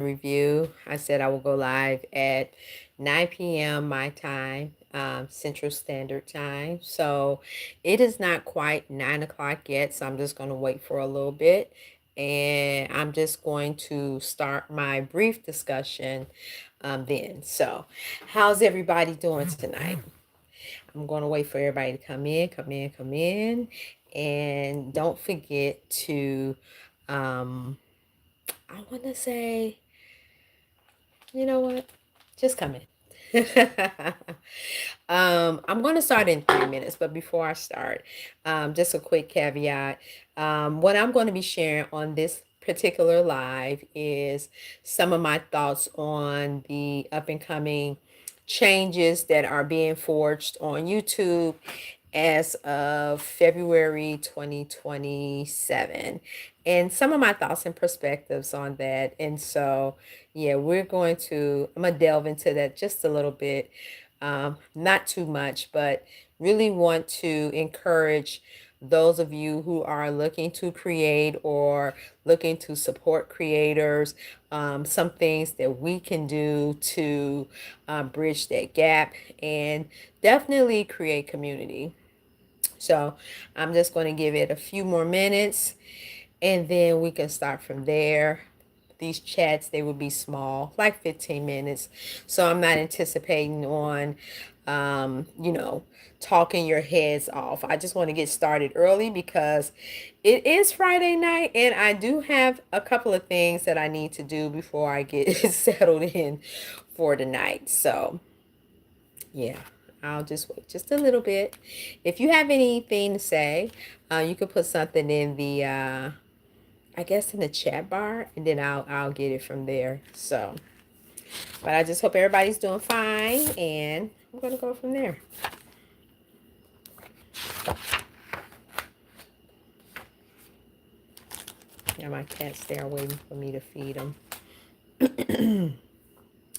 review. I said I will go live at 9 p.m. my time, Central Standard Time. So it is not quite 9 o'clock yet, so I'm just going to wait for a little bit. And I'm just going to start my brief discussion then. So, how's everybody doing tonight? I'm going to wait for everybody to come in. And don't forget to, I want to say, you know what? Just come in. I'm going to start in 3 minutes, but before I start, just a quick caveat. What I'm going to be sharing on this particular live is some of my thoughts on the up and coming changes that are being forged on YouTube as of February 2027, and some of my thoughts and perspectives on that. And so, yeah, I'm going to delve into that just a little bit. Not too much, but really want to encourage those of you who are looking to create or looking to support creators, some things that we can do to bridge that gap and definitely create community. So I'm just going to give it a few more minutes and then we can start from there. These chats, they will be small, like 15 minutes. So I'm not anticipating on, you know, talking your heads off. I just want to get started early because it is Friday night and I do have a couple of things that I need to do before I get settled in for the night. So yeah, I'll just wait just a little bit. If you have anything to say, you could put something in the, I guess in the chat bar, and then I'll get it from there. So, but I just hope everybody's doing fine, and I'm gonna go from there. Yeah, my cat's there waiting for me to feed them,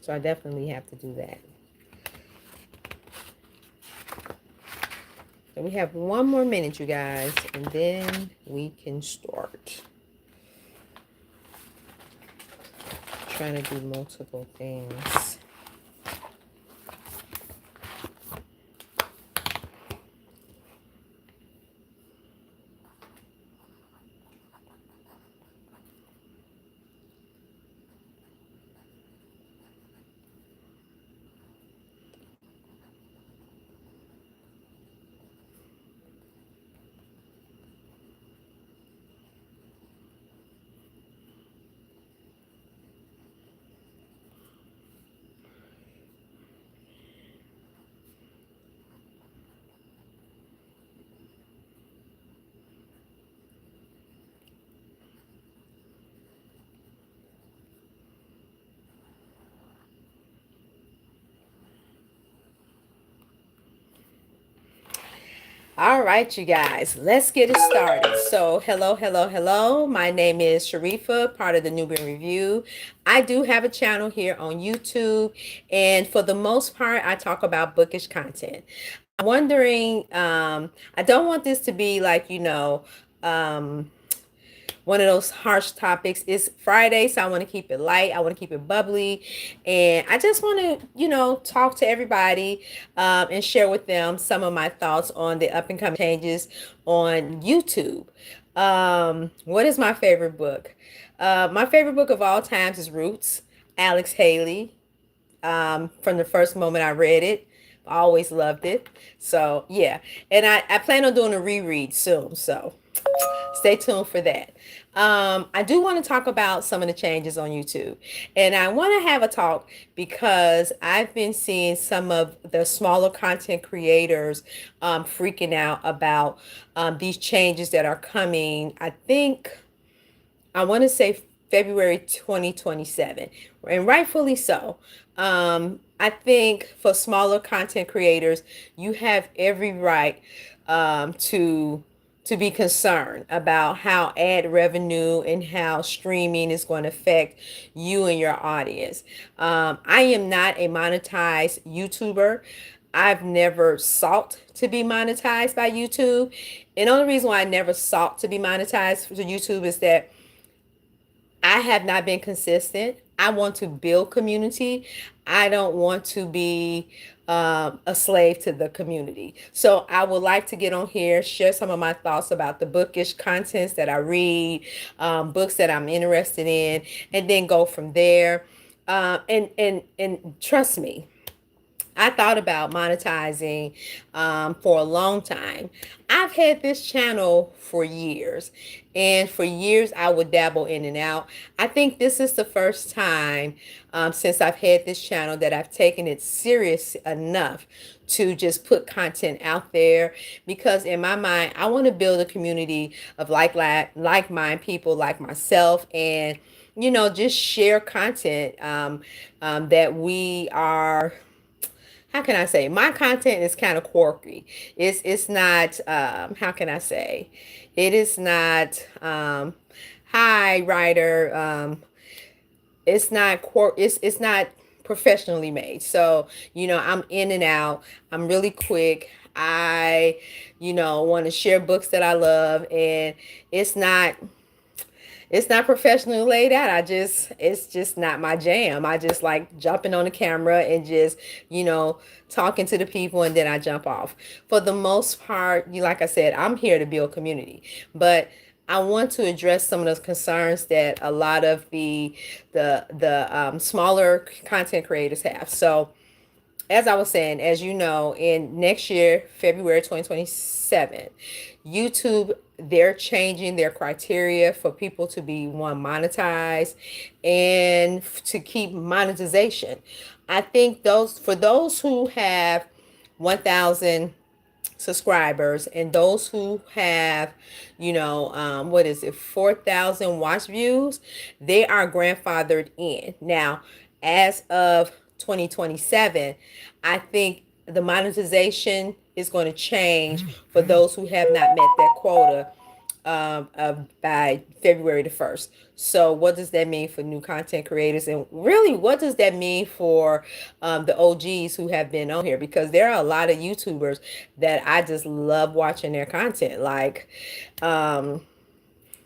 so I definitely have to do that. So we have one more minute, you guys, and then we can start. Trying to do multiple things. All right, you guys, let's get it started. So, hello. My name is Sharifa, part of the Nubian Review. I do have a channel here on YouTube, and for the most part, I talk about bookish content. I'm wondering, I don't want this to be like, one of those harsh topics. It's Friday, so I want to keep it light. I want to keep it bubbly. And I just want to, talk to everybody and share with them some of my thoughts on the up and coming changes on YouTube. What is my favorite book? My favorite book of all times is Roots, Alex Haley. From the first moment I read it, I always loved it. So, yeah. And I plan on doing a reread soon. So, stay tuned for that. I do want to talk about some of the changes on YouTube. And I want to have a talk because I've been seeing some of the smaller content creators freaking out about these changes that are coming. I want to say February 2027, and rightfully so. I think for smaller content creators, you have every right to be concerned about how ad revenue and how streaming is going to affect you and your audience. I am not a monetized YouTuber. I've never sought to be monetized by YouTube. And the only reason why I never sought to be monetized for YouTube is that I have not been consistent. I want to build community. I don't want to be a slave to the community. So I would like to get on here, share some of my thoughts about the bookish contents that I read, books that I'm interested in, and then go from there. And trust me, I thought about monetizing for a long time. I've had this channel for years, and for years I would dabble in and out. I think this is the first time since I've had this channel that I've taken it serious enough to just put content out there, because in my mind I want to build a community of like-minded people like myself, and just share content that we are, how can I say, my content is kind of quirky. It's not how can I say, it is not high writer, it's not it's not professionally made. So I'm in and out, I'm really quick. I want to share books that I love, and it's not it's not professionally laid out. It's just not my jam. I just like jumping on the camera and just, talking to the people, and then I jump off. For the most part, like I said, I'm here to build community, but I want to address some of those concerns that a lot of the smaller content creators have. So as I was saying, as you know, in next year, February 2027, YouTube, they're changing their criteria for people to be one monetized and to keep monetization. I think those who have 1,000 subscribers, and those who have, what is it, 4,000 watch views, they are grandfathered in. Now, as of 2027, I think the monetization is going to change for those who have not met that quota by February the 1st. So what does that mean for new content creators? And really, what does that mean for the OGs who have been on here? Because there are a lot of YouTubers that I just love watching their content. Like,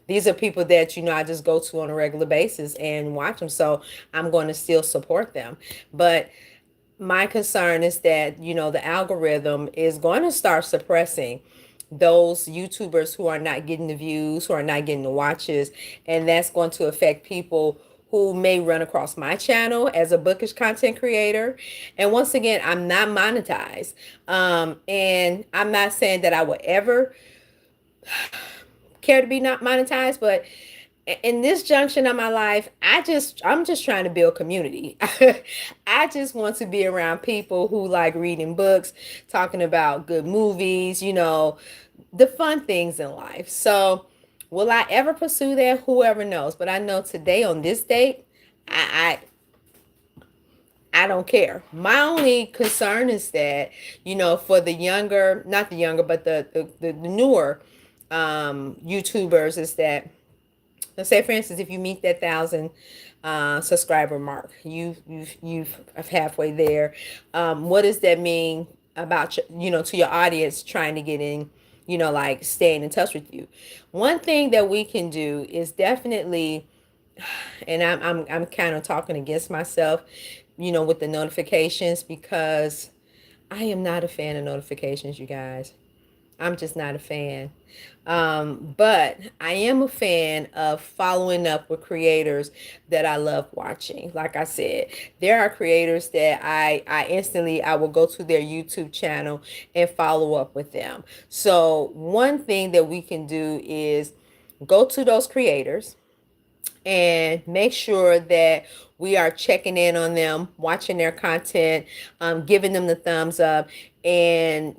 these are people that, I just go to on a regular basis and watch them. So I'm going to still support them. But my concern is that, the algorithm is going to start suppressing those YouTubers who are not getting the views, who are not getting the watches, and that's going to affect people who may run across my channel as a bookish content creator. And once again, I'm not monetized. And I'm not saying that I would ever care to be not monetized, but in this junction of my life, I'm just trying to build community. I just want to be around people who like reading books, talking about good movies, the fun things in life. So will I ever pursue that? Whoever knows. But I know today, on this date, I I don't care. My only concern is that, for the younger, not the younger, but the newer YouTubers, is that, let's say, for instance, if you meet that 1,000 subscriber mark, you've halfway there. What does that mean about to your audience trying to get in, like staying in touch with you? One thing that we can do is definitely, and I'm kind of talking against myself, with the notifications, because I am not a fan of notifications, you guys. I'm just not a fan. But I am a fan of following up with creators that I love watching. Like I said, there are creators that I will go to their YouTube channel and follow up with them. So one thing that we can do is go to those creators and make sure that we are checking in on them, watching their content, giving them the thumbs up, and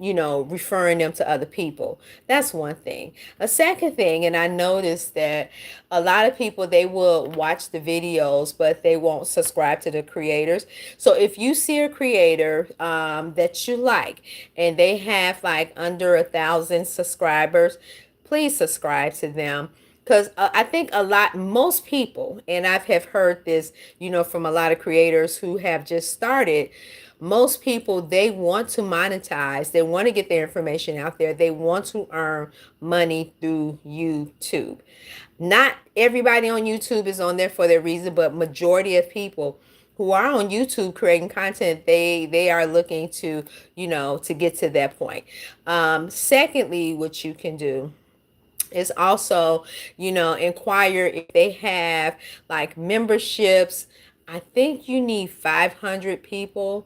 referring them to other people. That's one thing. A second thing, and I noticed that a lot of people, they will watch the videos but they won't subscribe to the creators. So if you see a creator that you like, and they have like under 1,000 subscribers, please subscribe to them, because I think most people, and I've have heard this, from a lot of creators who have just started. Most people, they want to monetize. They want to get their information out there. They want to earn money through YouTube. Not everybody on YouTube is on there for their reason, but majority of people who are on YouTube creating content, they are looking to, to get to that point. Secondly, what you can do is also, inquire if they have like memberships. I think you need 500 people,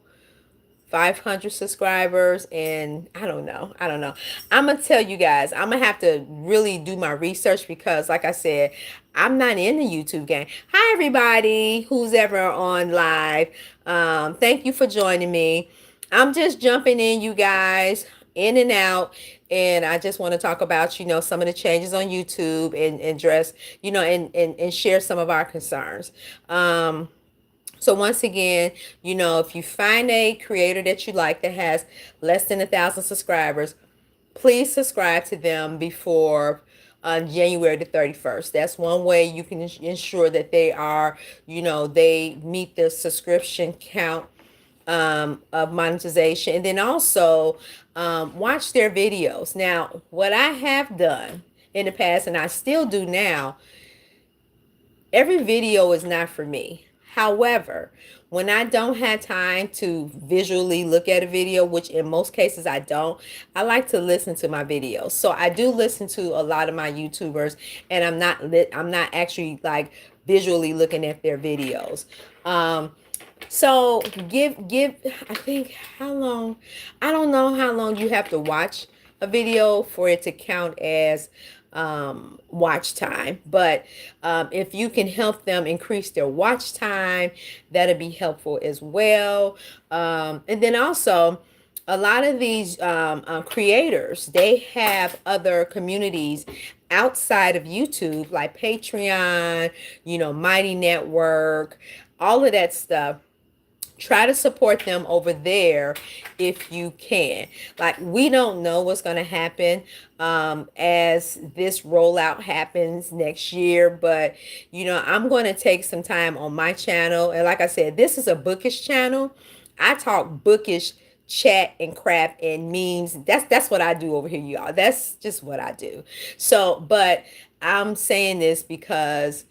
500 subscribers, and I don't know. I'm gonna tell you guys, I'm gonna have to really do my research because, like I said, I'm not in the YouTube game. Hi everybody who's ever on live. Thank you for joining me. I'm just jumping in, you guys, in and out. And I just want to talk about, some of the changes on YouTube and address, and share some of our concerns. So once again, if you find a creator that you like that has less than 1,000 subscribers, please subscribe to them before January the 31st. That's one way you can ensure that they are, they meet the subscription count of monetization. And then also watch their videos. Now, what I have done in the past, and I still do now, every video is not for me. However, when I don't have time to visually look at a video, which in most cases I don't, I like to listen to my videos. So I do listen to a lot of my YouTubers, and I'm not actually like visually looking at their videos. So give I think how long, I don't know how long you have to watch a video for it to count as watch time, but if you can help them increase their watch time, that'll be helpful as well. And then also, a lot of these creators, they have other communities outside of YouTube, like Patreon, Mighty Network, all of that stuff. Try to support them over there if you can. Like, we don't know what's going to happen as this rollout happens next year, but I'm going to take some time on my channel. And like I said, this is a bookish channel. I talk bookish chat and crap and memes. That's what I do over here, y'all. That's just what I do. So, but I'm saying this because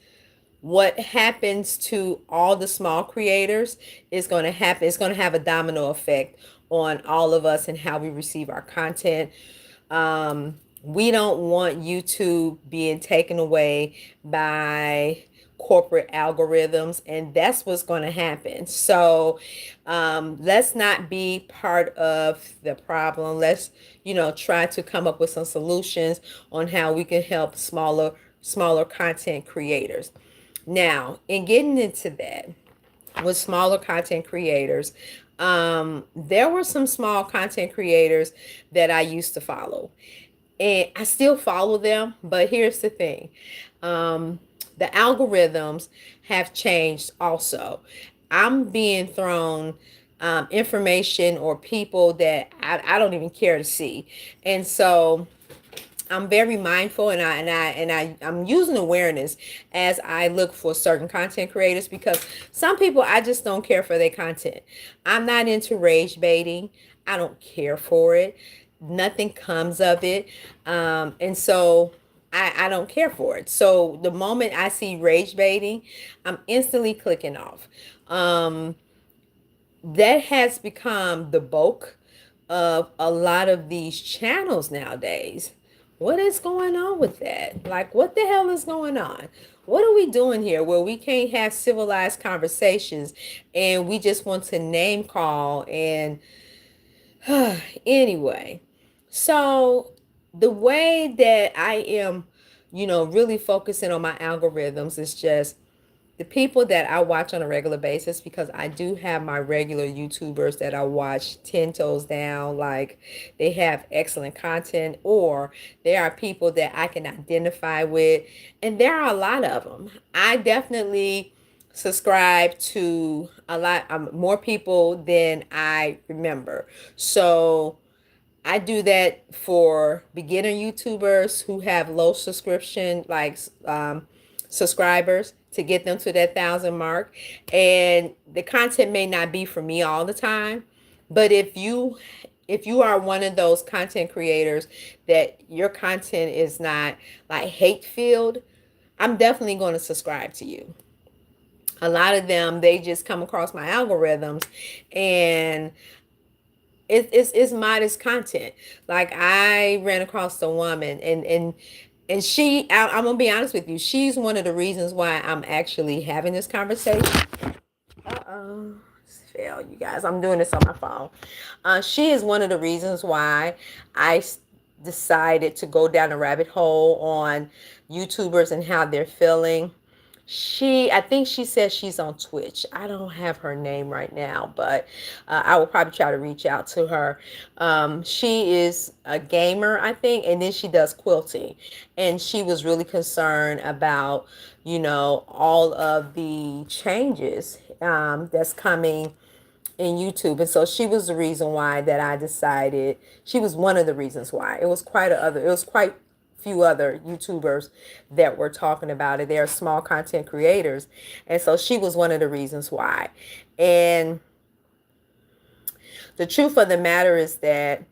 what happens to all the small creators is going to happen. It's going to have a domino effect on all of us and how we receive our content. We don't want YouTube being taken away by corporate algorithms, and that's what's going to happen. So let's not be part of the problem. Let's try to come up with some solutions on how we can help smaller content creators. Now, in getting into that, with smaller content creators, there were some small content creators that I used to follow, and I still follow them. But here's the thing, the algorithms have changed also. I'm being thrown information or people that I don't even care to see. And so I'm very mindful, and I'm using awareness as I look for certain content creators, because some people, I just don't care for their content. I'm not into rage baiting. I don't care for it. Nothing comes of it. And so I don't care for it. So the moment I see rage baiting, I'm instantly clicking off. That has become the bulk of a lot of these channels nowadays. What is going on with that? Like, what the hell is going on? What are we doing here where we can't have civilized conversations and we just want to name call? And anyway, so the way that I am, really focusing on my algorithms is just the people that I watch on a regular basis, because I do have my regular YouTubers that I watch 10 toes down. Like, they have excellent content, or there are people that I can identify with, and there are a lot of them. I definitely subscribe to a lot more people than I remember. So I do that for beginner YouTubers who have low subscription, like subscribers, to get them to that 1,000 mark. And the content may not be for me all the time, but if you are one of those content creators that your content is not like hate filled, I'm definitely going to subscribe to you. A lot of them, they just come across my algorithms, and it's modest content. Like, I ran across a woman, and I'm gonna be honest with you, she's one of the reasons why I'm actually having this conversation. Uh-oh. Fail, you guys. I'm doing this on my phone. She is one of the reasons why I decided to go down a rabbit hole on YouTubers and how they're feeling. I think she says she's on Twitch. I don't have her name right now, but I will probably try to reach out to her. She is a gamer, I think, and then she does quilting. And she was really concerned about, all of the changes that's coming in YouTube. And so she was the reason why that I decided, she was one of the reasons why. It was quite few other YouTubers that were talking about it. They're small content creators. And so she was one of the reasons why. And the truth of the matter is that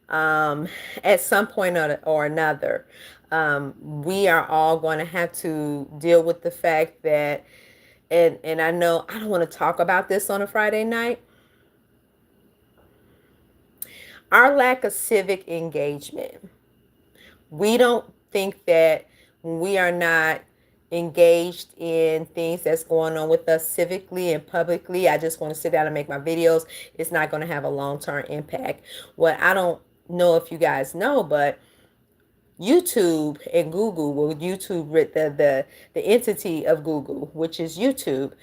at some point or another, we are all going to have to deal with the fact that, and I know I don't want to talk about this on a Friday night, our lack of civic engagement. We don't think that when we are not engaged in things that's going on with us civically and publicly, I just want to sit down and make my videos, it's not going to have a long-term impact. What I don't know if you guys know, but YouTube and Google, well, YouTube, the entity of Google, which is YouTube,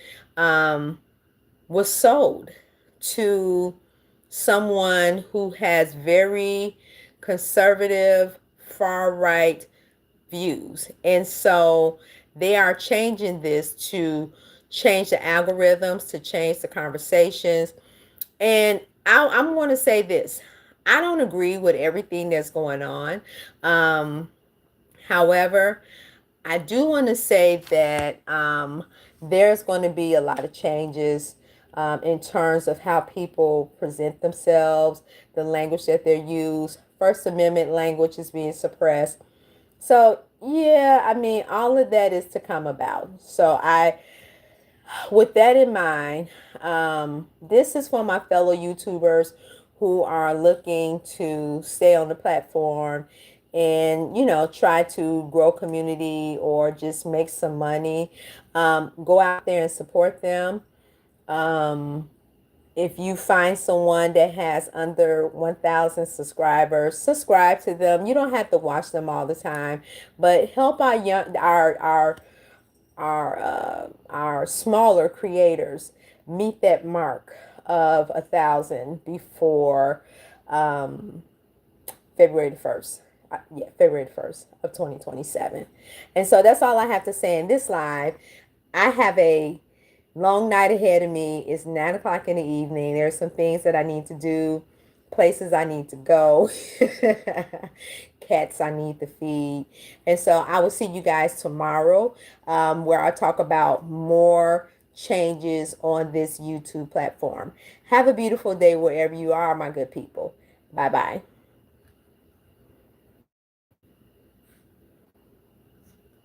was sold to someone who has very conservative, far right views. And so they are changing this to change the algorithms, to change the conversations. And I'm going to say this: I don't agree with everything that's going on. However, I do want to say that there's going to be a lot of changes in terms of how people present themselves, the language that they use. First Amendment language is being suppressed. So, yeah, I mean, all of that is to come about. So, with that in mind, this is for my fellow YouTubers who are looking to stay on the platform and, try to grow community or just make some money. Go out there and support them. Um, if you find someone that has under 1,000 subscribers, subscribe to them. You don't have to watch them all the time, but help our smaller creators meet that mark of 1,000 before February the 1st. Yeah, February the 1st of 2027. And so that's all I have to say in this live. I have a long night ahead of me. It's 9 o'clock in the evening. There's some things that I need to do, places I need to go, cats I need to feed. And so I will see you guys tomorrow, where I talk about more changes on this YouTube platform. Have a beautiful day wherever you are, my good people. Bye bye.